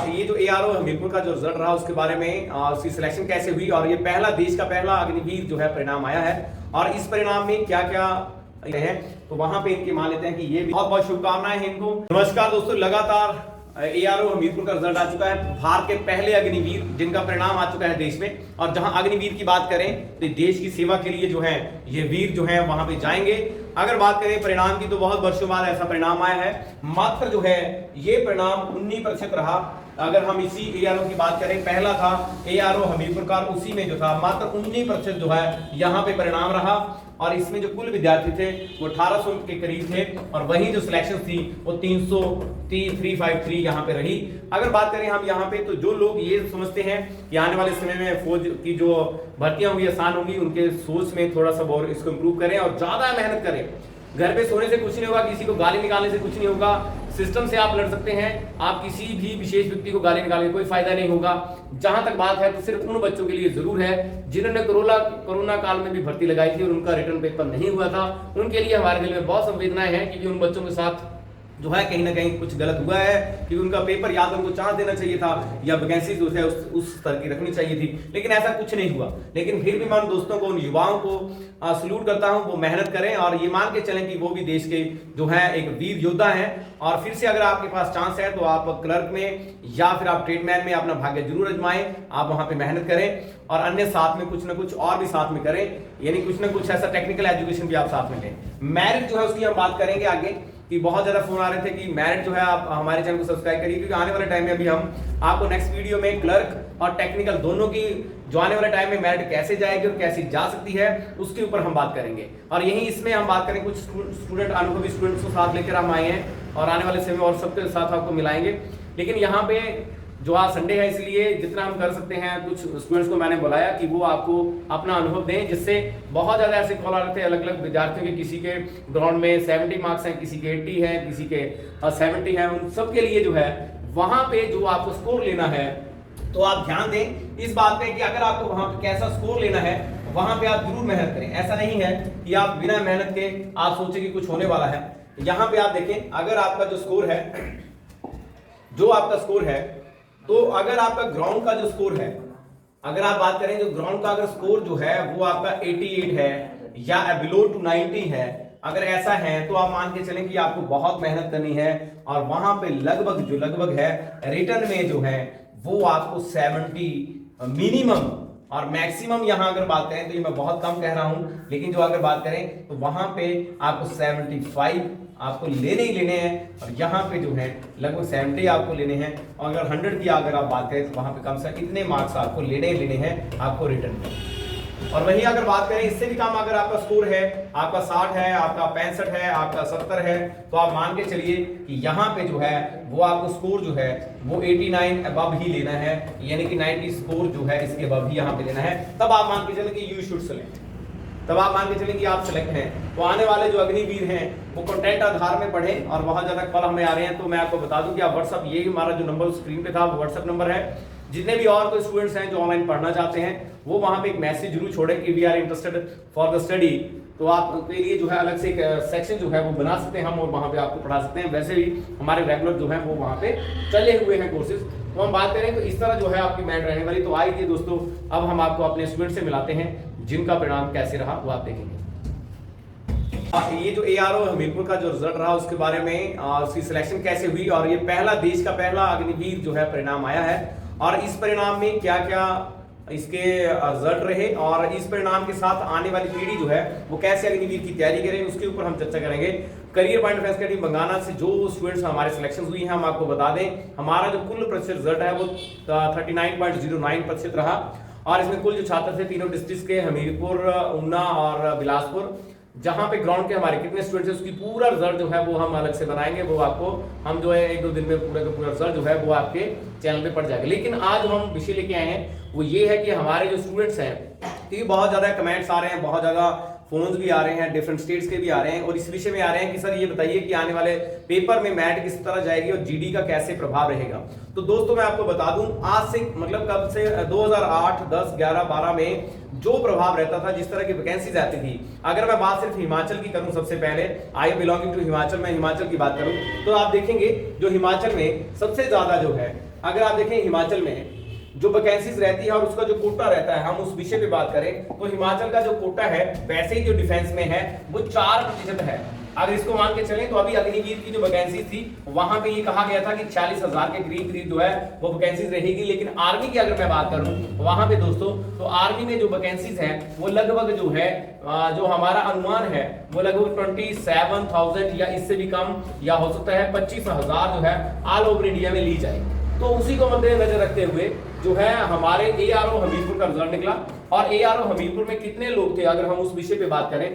ये जो एआरओ हमीरपुर का जो रिजल्ट रहा उसके बारे में उसकी सिलेक्शन कैसे हुई और ये देश का पहला अग्निवीर जो है परिणाम आया है और इस परिणाम में क्या क्या है तो वहां पे इनके मान लेते हैं कि ये बहुत बहुत शुभकामनाएं हैं इनको। नमस्कार दोस्तों, लगातार एआरओ हमीरपुर का रिजल्ट आ चुका है, भारत के पहले अग्निवीर जिनका परिणाम आ चुका है देश में। और जहां अग्निवीर की बात करें तो देश की सेवा के लिए जो है ये वीर जो है वहां पे जाएंगे। अगर बात करें परिणाम की तो बहुत वर्षों बाद ऐसा परिणाम आया है, मात्र जो है ये परिणाम 19% रहा। अगर हम इसी एआरओ की बात करें, पहला था एआरओ हमीरपुर का, उसी में जो था मात्र 19% जो है यहाँ पे परिणाम रहा और इसमें जो कुल विद्यार्थी थे वो 1800 के करीब थे और वही जो सिलेक्शन थी वो 353 यहाँ पे रही। अगर बात करें हम यहाँ पे तो जो लोग ये समझते हैं कि आने वाले समय में फौज की जो भर्तियां होंगी आसान होंगी, उनके सोच में थोड़ा सा और इसको इम्प्रूव करें और ज्यादा मेहनत करें। घर पे सोने से कुछ नहीं होगा, किसी को गाली निकालने से कुछ नहीं होगा, सिस्टम से आप लड़ सकते हैं, आप किसी भी विशेष व्यक्ति को गाली निकालने कोई फायदा नहीं होगा। जहां तक बात है तो सिर्फ उन बच्चों के लिए जरूर है जिन्होंने कोरोना काल में भी भर्ती लगाई थी और उनका रिटर्न पेपर नहीं हुआ था, उनके लिए हमारे दिल में बहुत संवेदनाएं हैं क्योंकि उन बच्चों के साथ जो है कहीं ना कहीं कुछ गलत हुआ है क्योंकि उनका पेपर या तो उनको चांस देना चाहिए था या वैकेंसी जो है उस स्तर की रखनी चाहिए थी, लेकिन ऐसा कुछ नहीं हुआ। लेकिन फिर भी मैं दोस्तों को, उन युवाओं को सल्यूट करता हूं, वो मेहनत करें और ये मान के चलें कि वो भी देश के जो है एक वीर योद्धा हैं। और फिर से अगर आपके पास चांस है तो आप क्लर्क में या फिर आप ट्रेडमैन में अपना भाग्य जरूर आजमाएं, आप वहां पे मेहनत करें और अन्य साथ में कुछ ना कुछ और भी साथ में करें, यानी कुछ ना कुछ ऐसा टेक्निकल एजुकेशन भी आप साथ में लें। मेरिट जो है उसकी हम बात करेंगे आगे कि बहुत ज्यादा फोन आ रहे थे कि मेरिट जो है आप हमारे चैनल को सब्सक्राइब करिए क्योंकि आने वाले टाइम में अभी हम आपको नेक्स्ट वीडियो में क्लर्क और टेक्निकल दोनों की जो आने वाले टाइम में मेरिट कैसे जाएगी और कैसे जा सकती है उसके ऊपर हम बात करेंगे। और यही इसमें हम बात करेंगे, कुछ स्टूडेंट अनुभवी स्टूडेंट्स को साथ लेकर हम आए हैं और आने वाले समय और सबके साथ आपको मिलाएंगे। लेकिन यहाँ पे जो आज संडे है इसलिए जितना हम कर सकते हैं, कुछ स्टूडेंट्स को मैंने बुलाया कि वो आपको अपना अनुभव दें, जिससे बहुत ज़्यादा ऐसे कॉल आ रहे थे अलग अलग विद्यार्थियों के, किसी के ग्राउंड में 70 मार्क्स हैं, किसी के 80 हैं, किसी के 70 हैं। उन सब के लिए जो है वहाँ पे जो आपको स्कोर लेना है तो आप ध्यान दें इस बात पे कि अगर आपको वहाँ पे कैसा स्कोर लेना है वहाँ पे आप जरूर मेहनत करें। ऐसा नहीं है कि आप बिना मेहनत के आप सोचें कि कुछ होने वाला है। यहाँ पे आप देखें, अगर आपका जो स्कोर है, जो आपका स्कोर है, तो अगर आपका ग्राउंड का जो स्कोर है, अगर आप बात करें जो ग्राउंड का अगर स्कोर जो है वो आपका 88 है या बिलो टू 90 है, अगर ऐसा है तो आप मान के चलें कि आपको बहुत मेहनत करनी है और वहां पे लगभग है रिटर्न में जो है वो आपको 70 मिनिमम और मैक्सिमम। यहां अगर बात करें तो ये मैं बहुत कम कह रहा हूं, लेकिन जो अगर बात करें तो वहां पे आपको 75 आपको लेने ही लेने हैं और यहाँ पे जो है लगभग 70 आपको लेने हैं। और अगर 100 की अगर आप बात करें तो वहां पे कम से कम इतने मार्क्स आपको लेने हैं आपको रिटर्न में। और वही अगर बात करें इससे भी कम अगर आपका स्कोर है, आपका 60 है, आपका 65 है, आपका 70 है, तो आप मान के चलिए कि यहाँ पे जो है वो आपको स्कोर जो है वो 89 अबव ही लेना है, यानी कि 90 स्कोर जो है इसके अबव ही यहाँ पे लेना है। तब आप मान के चलें कि यू शुड सेलेक्ट, तब आप मान के चलें कि आप सिलेक्ट हैं। तो आने वाले जो अग्निवीर हैं वो कंटेंट आधार में पढ़ें और बहुत ज्यादा कॉल हमें आ रहे हैं, तो मैं आपको बता दूं कि आप व्हाट्सअप, ये हमारा जो नंबर स्क्रीन पे था वो व्हाट्सअप नंबर है। जितने भी और कोई स्टूडेंट्स हैं जो ऑनलाइन पढ़ना चाहते हैं वो वहां पे एक मैसेज जरूर छोड़ें कि we are interested for the study, तो आपके लिए जो है अलग से एक सेक्शन जो है वो बना सकते हैं हम और वहां पे आपको पढ़ा सकते हैं। वैसे भी हमारे रेगुलर जो है वो वहां पे चले हुए हैं कोर्सेज। तो हम बात करें तो इस तरह जो है आपकी मेरिट रहने वाली। तो आइए दोस्तों अब हम आपको अपने स्टूडेंट से मिलाते हैं जिनका परिणाम कैसे रहा वो आप देखेंगे। ये जो एआरओ हमीरपुर का जो रिजल्ट रहा उसके बारे में उसकी सिलेक्शन कैसे हुई और ये देश का पहला अग्निवीर जो है परिणाम आया है और इस परिणाम में क्या क्या इसके रिजल्ट रहे और इस परिणाम के साथ आने वाली पीढ़ी जो है वो कैसे अग्निवीर की तैयारी करें उसके ऊपर हम चर्चा करेंगे। Career point of team Bangana से जो स्टूडेंट्स हमारे सिलेक्शन हुई हैं हम आपको बता दें, हमारा जो कुल प्रतिशत रिजल्ट है वो 39.09% रहा और इसमें कुल जो छात्र थे तीनों डिस्ट्रिक्ट के, हमीरपुर, ऊना और बिलासपुर, जहां पे ग्राउंड के हमारे कितने स्टूडेंट्स हैं उसकी पूरा रिजल्ट जो है वो हम अलग से बनाएंगे। वो आपको हम जो है 1-2 दिन में पूरा का पूरा रिजल्ट जो है वो आपके चैनल पे पड़ जाएगा। लेकिन आज हम विषय लेके आए हैं वो ये है कि हमारे जो स्टूडेंट्स हैं, क्योंकि बहुत ज्यादा कमेंट्स आ रहे हैं, बहुत ज्यादा फोन्स भी आ रहे हैं, डिफरेंट स्टेट्स के भी आ रहे हैं और इस विषय में आ रहे हैं कि सर ये बताइए कि आने वाले पेपर में मैट किस तरह जाएगी और जीडी का कैसे प्रभाव रहेगा। तो दोस्तों मैं आपको बता दूं, आज से मतलब कब से 2008, 10, 11, 12 में जो प्रभाव रहता था, जिस तरह की वैकेंसीज आती थी, अगर मैं बात सिर्फ हिमाचल की करूं, सबसे पहले आई बिलोंगिंग टू हिमाचल, मैं हिमाचल की बात करूं तो आप देखेंगे जो हिमाचल में सबसे ज्यादा जो है अगर आप देखें हिमाचल में जो वैकेंसीज रहती है और उसका जो कोटा रहता है, हम उस विषय पे बात करें तो हिमाचल का जो कोटा है वैसे ही जो डिफेंस में है वो 4% है। अगर इसको मान के चलें तो अभी अग्निवीर की जो वैकेंसी थी वहां पे ये कहा गया था कि 40,000 के करीब जो है वो वैकेंसीज रहेगी, लेकिन आर्मी की अगर मैं बात करूं वहां पे दोस्तों तो आर्मी में जो वैकेंसीज है वो लगभग जो है जो हमारा अनुमान है वो लगभग 27,000 या इससे भी कम या हो सकता है 25,000 जो है ऑल ओवर इंडिया में ली जाए। तो उसी को मद्देनजर रखते हुए जो है हमारे एआरओ हमीरपुर का रिजल्ट निकला और एआरओ हमीरपुर में कितने लोग थे अगर हम उस विषय पे बात करें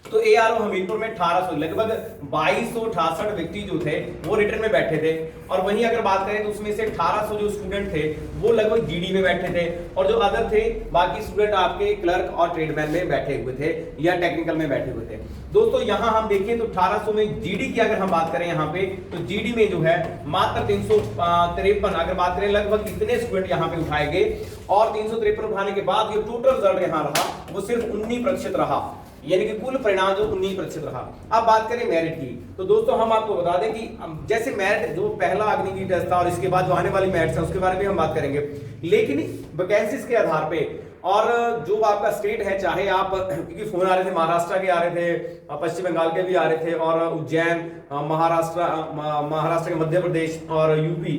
तो एआरओ हमीरपुर में 1800 लगभग 2268 व्यक्ति जो थे वो रिटर्न में बैठे थे। और वहीं अगर बात करें तो उसमें से 1800 जो स्टूडेंट थे वो लगभग जीडी में बैठे थे और जो अदर थे बाकी स्टूडेंट आपके क्लर्क और ट्रेडमैन में बैठे हुए थे या टेक्निकल में बैठे हुए थे। दोस्तों यहां हम देखें तो 1800 में जीडी की अगर हम बात करें यहाँ पे तो जीडी में जो है मात्र 353 अगर बात करें लगभग इतने स्टूडेंट यहाँ पे उठाए गए और 353 उठाने के बाद जो टोटल रिजल्ट यहाँ रहा वो सिर्फ 19% रहा, यानी कि कुल परिणाम जो 19% रहा। अब बात करें मेरिट की तो दोस्तों हम आपको बता दें कि जैसे मेरिट जो पहला अग्निवीर टेस्ट था और इसके बाद जो आने वाली मेरिट्स है उसके बारे में हम बात करेंगे, लेकिन वैकेंसीज के आधार पे और जो आपका स्टेट है चाहे आप क्योंकि फोन आ रहे थे महाराष्ट्र के आ रहे थे, पश्चिम बंगाल के भी आ रहे थे और उज्जैन महाराष्ट्र के मध्य प्रदेश और यूपी।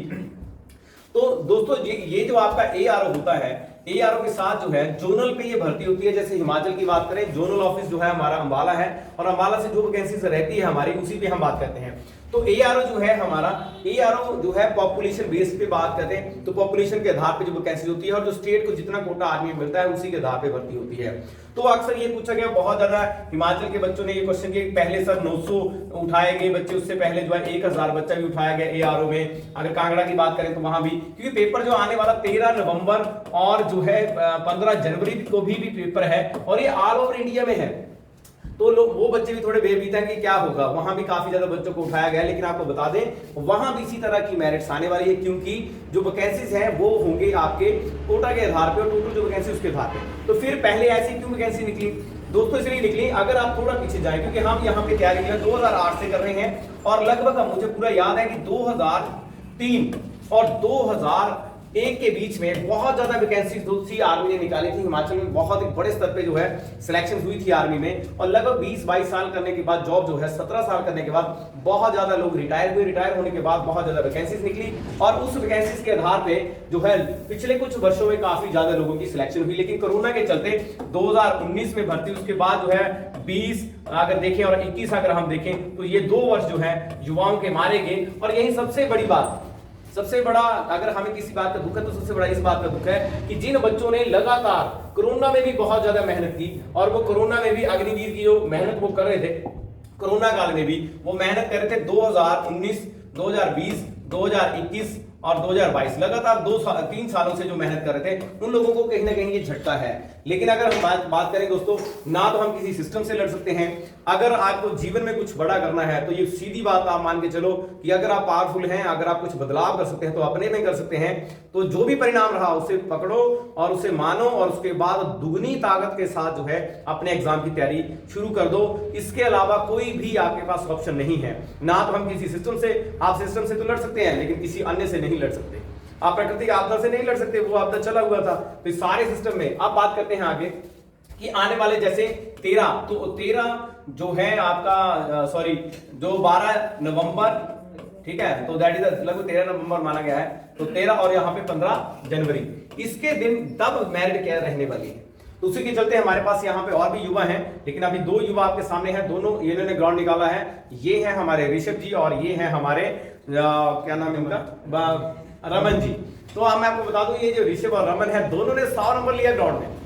तो दोस्तों ये जो आपका एआरओ होता है एआरओ के साथ जो है जोनल पे ये भर्ती होती है। जैसे हिमाचल की बात करें जोनल ऑफिस जो है हमारा अंबाला है और अंबाला से जो वैकेंसीज रहती है हमारी उसी पे हम बात करते हैं। तो एआरओ जो है हमारा एआरओ जो है पॉपुलेशन बेस पे बात करते हैं तो पॉपुलेशन के आधार पे जो वैकेंसी होती है और जो स्टेट को जितना कोटा आदमी मिलता है उसी के आधार पे भर्ती होती है। तो अक्सर ये पूछा गया बहुत ज्यादा हिमाचल के बच्चों ने ये क्वेश्चन किया पहले सर 900 उठाए गए बच्चे, उससे पहले जो है 1000 बच्चा भी उठाया गया एआरओ में। अगर कांगड़ा की बात करें तो वहां भी क्योंकि पेपर जो आने वाला 13 नवंबर और जो है 15 जनवरी को भी पेपर है और ये ऑल ओवर इंडिया में है। तो लोग वो बच्चे भी थोड़े बेबीत हैं कि क्या होगा, वहां भी काफी ज्यादा बच्चों को उठाया गया, लेकिन आपको बता दें वहां भी इसी तरह की मेरिट्स आने वाली है क्योंकि जो वैकेंसीज हैं वो होंगे आपके कोटा के आधार पे और टोटल जो वैकेंसी उसके आधार पे। तो फिर पहले ऐसी क्यों वैकेंसी निकली दोस्तों? इसलिए निकली अगर आप थोड़ा पीछे जाए क्योंकि हम यहाँ पे तैयारी 2008 से कर रहे हैं और लगभग मुझे पूरा याद है कि 2003 और 2001 के बीच में बहुत ज्यादा वैकेंसी थी आर्मी ने निकाली थी। हिमाचल में बहुत एक बड़े स्तर पे जो है सिलेक्शन हुई थी आर्मी में और लगभग 20-22 साल करने के बाद जॉब जो है 17 साल करने के बाद बहुत ज्यादा लोग रिटायर हुए। रिटायर होने के बाद बहुत ज्यादा वैकेंसीज निकली और उस वैकेंसीज के आधार पे जो है पिछले कुछ वर्षों में काफी ज्यादा लोगों की सिलेक्शन हुई, लेकिन कोरोना के चलते 2019 में भर्ती, उसके बाद जो है 20 अगर देखें और 21 अगर हम देखें तो ये 2 वर्ष जो है युवाओं के मारे गए। और यही सबसे बड़ी बात, सबसे बड़ा अगर हमें किसी बात का दुख है तो सबसे बड़ा इस बात का दुख है कि जिन बच्चों ने लगातार कोरोना में भी बहुत ज्यादा मेहनत की और वो कोरोना में भी अग्निवीर की जो मेहनत वो कर रहे थे, कोरोना काल में भी वो मेहनत कर रहे थे 2019, 2020, 2021 और 2022 लगातार 3 सालों से जो मेहनत कर रहे थे उन लोगों को कहीं ना कहीं ये झटका है। लेकिन अगर हम बात करें दोस्तों ना तो हम किसी सिस्टम से लड़ सकते हैं, अगर आपको जीवन में कुछ बड़ा करना है तो ये सीधी बात आप मान के चलो कि अगर आप पावरफुल हैं, अगर आप कुछ बदलाव कर सकते हैं तो अपने में कर सकते हैं। तो जो भी परिणाम रहा उसे पकड़ो और उसे मानो और उसके बाद दुगनी ताकत के साथ जो है अपने एग्जाम की तैयारी शुरू कर दो। इसके अलावा कोई भी आपके पास ऑप्शन नहीं है। ना तो हम किसी सिस्टम से, आप सिस्टम से तो लड़ सकते हैं लेकिन किसी अन्य से नहीं लड़ सकते। आप प्राकृतिक आपदा से नहीं लड़ सकते, वो आपदा चला हुआ था। तो इस सारे सिस्टम में अब बात करते हैं आगे कि आने वाले जैसे 13 जो है आपका जो 12 नवंबर, ठीक है, तो दैट इज लगभग 13 नवंबर माना गया है, तो 13 और यहाँ पे 15 जनवरी इसके दिन तब मेरिट क्या रहने वाली है। तो उसी के चलते हमारे पास यहाँ पे और भी युवा हैं, लेकिन अभी 2 युवा आपके सामने हैं, दोनों इन्होंने ग्राउंड निकाला है। ये है हमारे ऋषभ जी और ये है हमारे क्या नाम है इनका, रमन जी। तो मैं आपको बता दूं ये जो ऋषभ और रमन है दोनों ने 100 नंबर लिया ग्राउंड में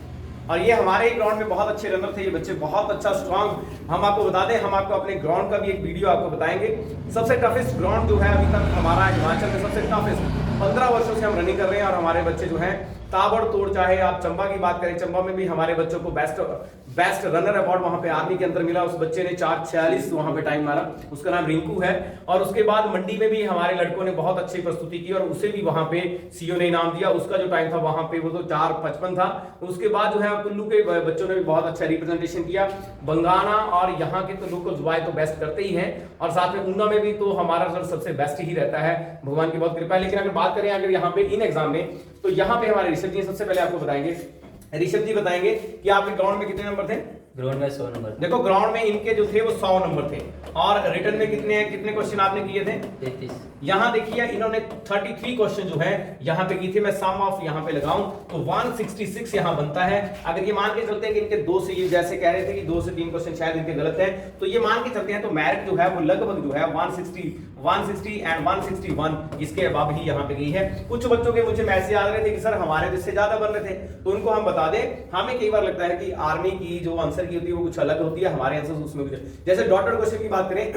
और ये हमारे ग्राउंड में बहुत अच्छे रनर थे। ये बच्चे बहुत अच्छा स्ट्रांग, हम आपको बता दें, हम आपको अपने ग्राउंड का भी एक वीडियो आपको बताएंगे। सबसे टफेस्ट ग्राउंड जो है अभी तक हमारा हिमाचल में सबसे टफेस्ट, 15 वर्षों से हम रनिंग कर रहे हैं और हमारे बच्चे जो हैं ताबड़तोड़। चाहे आप चंबा की बात करें, चंबा में भी हमारे बच्चों को बेस्ट रनर अवार्ड वहां पे आर्मी के अंदर मिला। उस बच्चे ने 4:46 वहां पे टाइम मारा, उसका नाम रिंकू है। और उसके बाद मंडी में भी हमारे लड़कों ने बहुत अच्छी प्रस्तुति की और उसे भी वहां पे सीओ ने इनाम दिया। उसका जो टाइम था वहां पे वो तो 4:55 था। उसके बाद जो है कुल्लू के बच्चों ने भी बहुत अच्छा रिप्रेजेंटेशन किया। बंगाना और यहाँ के तो लोकल जुआए तो बेस्ट करते ही हैं, और साथ में ऊना में भी तो हमारा रिजल्ट सबसे बेस्ट ही रहता है, भगवान की बहुत कृपा है। लेकिन अगर बात करें अगर यहाँ पे इन एग्जाम में, तो यहाँ पे हमारे ऋषभ जी सबसे पहले आपको बताएंगे, ऋषभ जी बताएंगे कि आपके ग्राउंड में कितने नंबर थे? ग्राउंड में 100 नंबर। देखो ग्राउंड में इनके जो थे वो 100 नंबर थे, और रिटर्न में कितने क्वेश्चन आपने किए थे? 33। यहाँ देखिए इन्होंने 33 क्वेश्चन जो है यहाँ पे की थी। मैं सम ऑफ यहाँ पे लगाऊं तो 166 यहाँ बनता है। अगर ये मान के चलते हैं कि इनके 2 से, ये जैसे कह रहे थे कि 2 से 3 क्वेश्चन शायद इनके गलत है, तो ये मान के चलते हैं तो मेरिट जो है वो लगभग जो है 160 एंड 161 इसके अबाव ही यहाँ पे गई है। कुछ बच्चों के मुझे मैसेज आ रहे थे कि सर हमारे तो इससे ज्यादा बन रहे थे, तो उनको हम बता दें, हमें कई बार लगता है कि आर्मी की जो आंसर की होती है वो कुछ अलग होती है, हमारे आंसर उसमें कुछ, जैसे डॉटर क्वेश्चन की बात करें,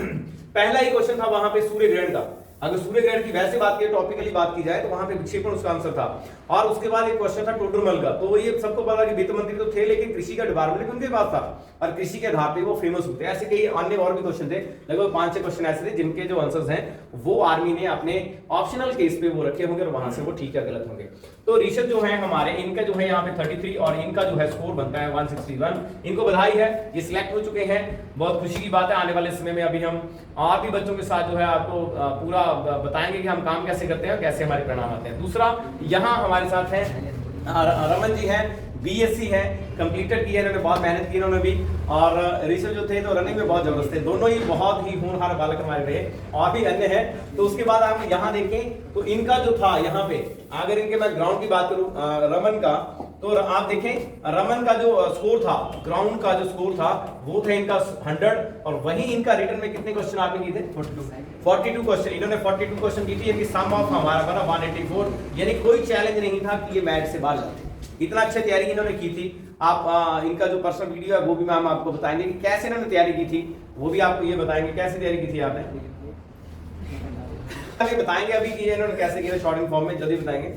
पहला ही क्वेश्चन था वहां पे सूर्य ग्रहण का। अगर सूर्य ग्रहण की वैसे बात की, टॉपिकली बात की जाए तो वहां पे विक्षेपण उसका आंसर था। और उसके बाद एक क्वेश्चन था टोडरमल का, तो ये सबको पता कि वित्त मंत्री तो थे लेकिन कृषि का डिपार्टमेंट उनके पास था और कृषि के आधार पे वो फेमस होते हैं। ऐसे कई अन्य और भी क्वेश्चन थे, लगभग 5-6 क्वेश्चन ऐसे थे जिनके जो आंसर्स हैं वो आर्मी ने अपने ऑप्शनल केस पे वो रखे होंगे और वहां से वो ठीक या गलत होंगे। तो ऋषभ जो है हमारे, इनका जो है यहाँ पे 33 और इनका जो है स्कोर बनता है 161। इनको बधाई है, ये सिलेक्ट हो चुके हैं, बहुत खुशी की बात है। आने वाले समय में अभी हम और भी बच्चों के साथ जो है आपको पूरा बताएंगे कि हम काम कैसे करते हैं, कैसे हमारे परिणाम आते हैं। दूसरा यहाँ हमारे साथ है रमन जी हैं, बीएससी है, कंप्लीटेड की है इन्होंने, बहुत मेहनत की इन्होंने भी। और ऋषभ जो थे तो रनिंग में बहुत जबरदस्त थे, दोनों ही बहुत ही होनहार बालक हमारे रहे, और भी अन्य है। तो उसके बाद आप यहाँ देखें तो इनका जो था यहाँ पे, अगर इनके मैं ग्राउंड की बात करूं रमन का, तो आप देखें रमन का जो स्कोर था, ग्राउंड का जो स्कोर था वो था इनका 100, और वहीं इनका रिटर्न में कितने क्वेश्चन आपने किए थे? 42 क्वेश्चन। इन्होंने 42 क्वेश्चन की थी, यानी सम ऑफ हमारा बना 184, यानी कोई चैलेंज नहीं था कि ये मैच से बाहर जाते। इतना अच्छी तैयारी इन्होंने की थी। आप इनका जो पर्सनल वीडियो है वो भी मैम आपको बताएंगे कि कैसे इन्होंने तैयारी की थी, वो भी आपको ये बताएंगे कैसे तैयारी की थी आपने, अभी बताएंगे अभी कि इन्होंने कैसे किया, शॉर्ट इन फॉर्म में जल्दी बताएंगे।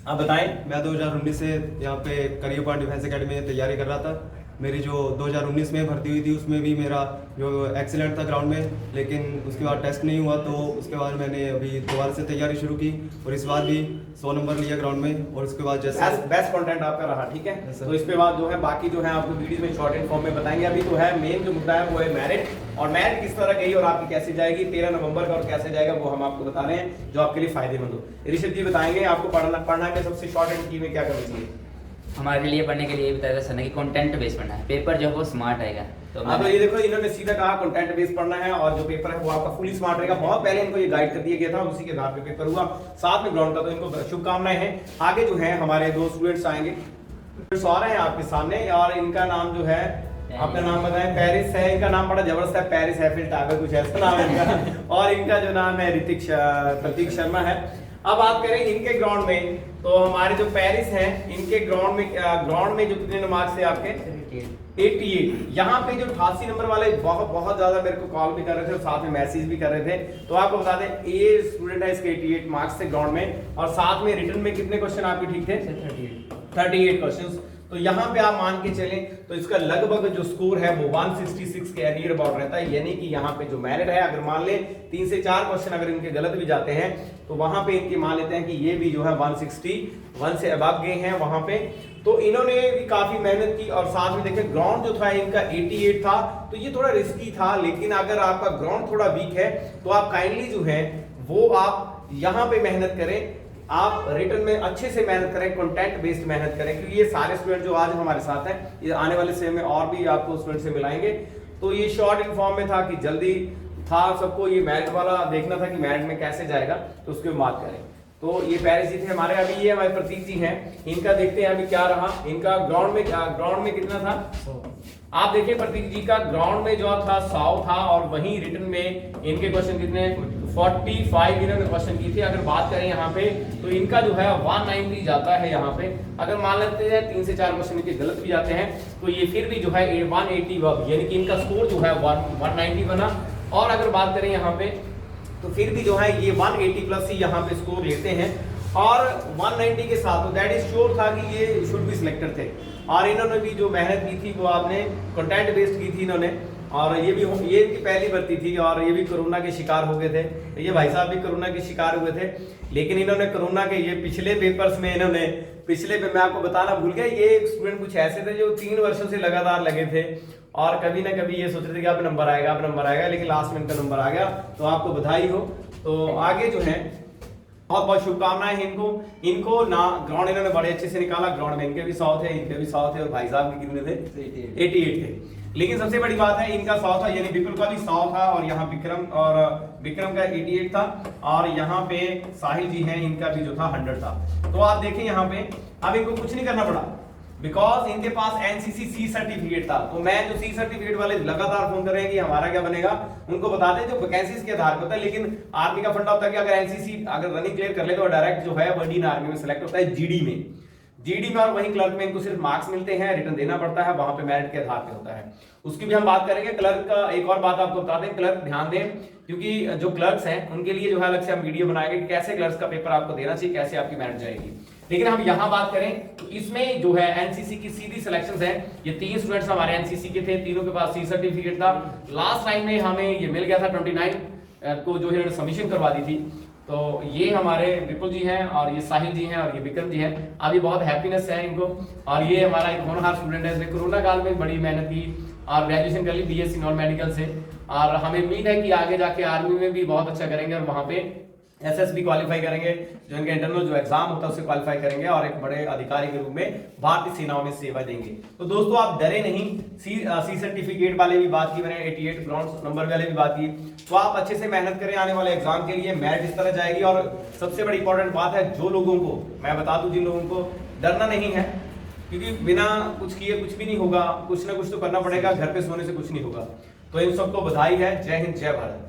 आप बताएं। मैं 2019 से यहाँ पे करियर पॉइंट डिफेंस एकेडमी में तैयारी कर रहा था। मेरी जो 2019 में भर्ती हुई थी उसमें भी मेरा जो एक्सीलेंट था ग्राउंड में, लेकिन उसके बाद टेस्ट नहीं हुआ, तो उसके बाद मैंने अभी दोबारा से तैयारी शुरू की और इस बार भी 100 नंबर लिया ग्राउंड में। और उसके बाद जैसे बेस्ट कंटेंट आपका रहा, ठीक है। तो इसके बाद जो है बाकी जो है आपको वीडियो में शॉर्ट इन फॉर्म में बताएंगे। अभी तो है मेन जो मुद्दा है वो है मेरिट, और मेरिट किस तरह गई और आपकी कैसे जाएगी 13 नवंबर का, और कैसे जाएगा वो हम आपको बता रहे हैं जो आपके लिए फायदेमंद हो। ऋषभ जी बताएंगे आपको पढ़ना के सबसे शॉर्ट एंड की में क्या करना चाहिए? हमारे लिए पढ़ने के लिए बताया था सर ने कि कंटेंट बेस पढ़ना है, पेपर जो है वो स्मार्ट आएगा। तो हाँ, तो ये देखो इन्होंने सीधा कहा कंटेंट बेस पढ़ना है, और जो पेपर है वो आपका फुली स्मार्ट रहेगा। बहुत पहले इनको ये गाइड कर दिया गया था, उसी के आधार पे पेपर हुआ, साथ में ग्राउंड का, तो इनको शुभकामनाएं हैं। आगे जो है हमारे 2 स्टूडेंट्स आएंगे, आ रहे हैं आपके सामने, और इनका नाम जो है, आपका नाम बताएं। पेरिस है, इनका नाम बड़ा जबरदस्त है, पेरिस एफिल टावर कुछ ऐसा नाम है इनका, और इनका जो नाम है प्रतीक शर्मा है। अब बात करें इनके ग्राउंड में, तो हमारे जो पेरिस हैं इनके ग्राउंड में जो कितने मार्क्स थे आपके? 88। यहाँ पे जो 88 नंबर वाले बहुत ज्यादा मेरे को कॉल भी कर रहे थे और साथ में मैसेज भी कर रहे थे। तो आपको बता दें ये स्टूडेंट है, इसके 88 मार्क्स थे ग्राउंड में, और साथ में रिटर्न में कितने क्वेश्चन आपके ठीक थे? 38 क्वेश्चन। तो यहाँ पे आप मान के चलें तो इसका लगभग जो स्कोर है वो 166 के नियर अबाउट रहता है, यानी कि यहाँ पे जो मेरिट है, अगर मान ले 3 से 4 क्वेश्चन अगर इनके गलत भी जाते हैं तो वहां पे इनके मान लेते हैं कि ये भी जो है 161 से अबव गए हैं वहां पे। तो इन्होंने भी काफी मेहनत की, और साथ में देखें ग्राउंड जो था इनका 88 था, तो ये थोड़ा रिस्की था। लेकिन अगर आपका ग्राउंड थोड़ा वीक है तो आप काइंडली जो है वो आप यहाँ पे मेहनत करें, आप रिटर्न में अच्छे से मेहनत करें, कंटेंट बेस्ड मेहनत करें, क्योंकि ये सारे स्टूडेंट जो आज हमारे साथ हैं, ये आने वाले समय में और भी आपको स्टूडेंट से मिलाएंगे। तो ये शॉर्ट इन्फॉर्म में था कि जल्दी था सबको ये मैरिट वाला देखना था कि मैरिट में कैसे जाएगा, तो उसकी बात करें। तो ये पेरिस जी थे हमारे, अभी ये हमारे प्रतीक जी हैं, इनका देखते हैं अभी क्या रहा। इनका ग्राउंड में कितना था? 100। आप देखिए प्रतीक जी का ग्राउंड में जो था 100 था, और वहीं रिटर्न में इनके क्वेश्चन कितने? 45 इन्होंने क्वेश्चन की थी। अगर बात करें यहाँ पे तो इनका जो है 190 जाता है यहाँ पे। अगर मान लेते हैं 3 से 4 क्वेश्चन इनके गलत भी जाते हैं तो ये फिर भी जो है 180 यानी कि इनका स्कोर जो है 190 बना। और अगर बात करें यहाँ पे तो फिर भी जो है ये 180 प्लस ही यहाँ पे स्कोर लेते हैं। और 190 के साथ, तो दैट इज श्योर था कि ये शुड बी सिलेक्टेड थे। और इन्होंने भी जो मेहनत की थी वो आपने कंटेंट बेस्ड की थी इन्होंने, और ये इनकी पहली भर्ती थी और ये भी कोरोना के शिकार हो गए थे। ये भाई साहब भी कोरोना के शिकार हुए थे, लेकिन इन्होंने कोरोना के ये पिछले पेपर्स में इन्होंने मैं आपको बताना भूल गया, ये स्टूडेंट कुछ ऐसे थे जो 3 वर्षों से लगातार लगे थे और कभी ना कभी ये सोच रहे थे कि अब नंबर आएगा, लेकिन लास्ट में इनका नंबर आ गया, तो आपको बधाई हो। तो आगे जो है बहुत बहुत शुभकामनाएं हैं इनको ना। ग्राउंड इन्होंने बड़े अच्छे से निकाला, ग्राउंड में इनके भी 100 थे, इनके भी 100 थे, और भाई साहब के कितने थे? 88 थे। लेकिन सबसे बड़ी बात है इनका 100 था, यानी विपुल का भी 100 था, और यहाँ विक्रम का 88 था, और यहाँ पे साहिल जी हैं, इनका भी जो था 100 था। तो आप देखें यहाँ पे अब इनको कुछ नहीं करना पड़ा, बिकॉज इनके पास एनसीसी सी सर्टिफिकेट था। तो मैं जो सी सर्टिफिकेट वाले लगातार फोन कर रहे हैं कि हमारा क्या बनेगा, उनको बता दें जो वैकेंसीज के आधार पर होता है। लेकिन आर्मी का फंडा होता है कि अगर एनसीसी अगर रनिंग क्लियर कर ले तो डायरेक्ट जो है इंडियन आर्मी में सेलेक्ट होता है जीडी में, और वहीं क्लर्क में इनको सिर्फ मार्क्स मिलते हैं, रिटर्न देना पड़ता है, वहां पे मेरिट के आधार पे होता है। उसकी भी हम बात करेंगे। क्लर्क का एक और बात आपको बता दें, क्लर्क ध्यान दें, क्योंकि जो क्लर्क्स हैं उनके लिए जो है अलग से हम वीडियो बनाएंगे कि कैसे क्लर्क्स का पेपर आपको देना चाहिए, कैसे आपकी मेरिट जाएगी। लेकिन हम यहाँ बात करें तो इसमें जो है एनसीसी की सीधी सिलेक्शंस है। ये 3 स्टूडेंट्स हमारे एनसीसी के थे, तीनों के पास सी सर्टिफिकेट था। लास्ट टाइम में हमें ये मिल गया था 29 को जो है सबमिशन करवा दी थी। तो ये हमारे विपुल जी हैं, और ये साहिल जी हैं, और ये विक्रम जी हैं। अभी बहुत हैप्पीनेस है इनको। और ये हमारा एक होनहार स्टूडेंट है, इसने कोरोना काल में बड़ी मेहनत की और ग्रेजुएशन कर ली बीएससी नॉन मेडिकल से, और हमें उम्मीद है कि आगे जाके आर्मी में भी बहुत अच्छा करेंगे और वहाँ पे एसएसबी क्वालिफाई करेंगे, जो इनका इंटरनल जो एग्जाम होता है उसे क्वालिफाई करेंगे और एक बड़े अधिकारी के रूप में भारतीय सेनाओं में सेवा देंगे। तो दोस्तों आप डरे नहीं, सी सर्टिफिकेट वाले भी बात की मैंने, 88 ग्राउंड नंबर वाले भी बात की। तो आप अच्छे से मेहनत करें आने वाले एग्जाम के लिए, मेरिट इस तरह जाएगी। और सबसे बड़ी इंपॉर्टेंट बात है, जो लोगों को मैं बता दूं, जिन लोगों को डरना नहीं है, क्योंकि बिना कुछ किए कुछ भी नहीं होगा, कुछ ना कुछ तो करना पड़ेगा, घर पे सोने से कुछ नहीं होगा। तो इन सबको बधाई है। जय हिंद, जय भारत।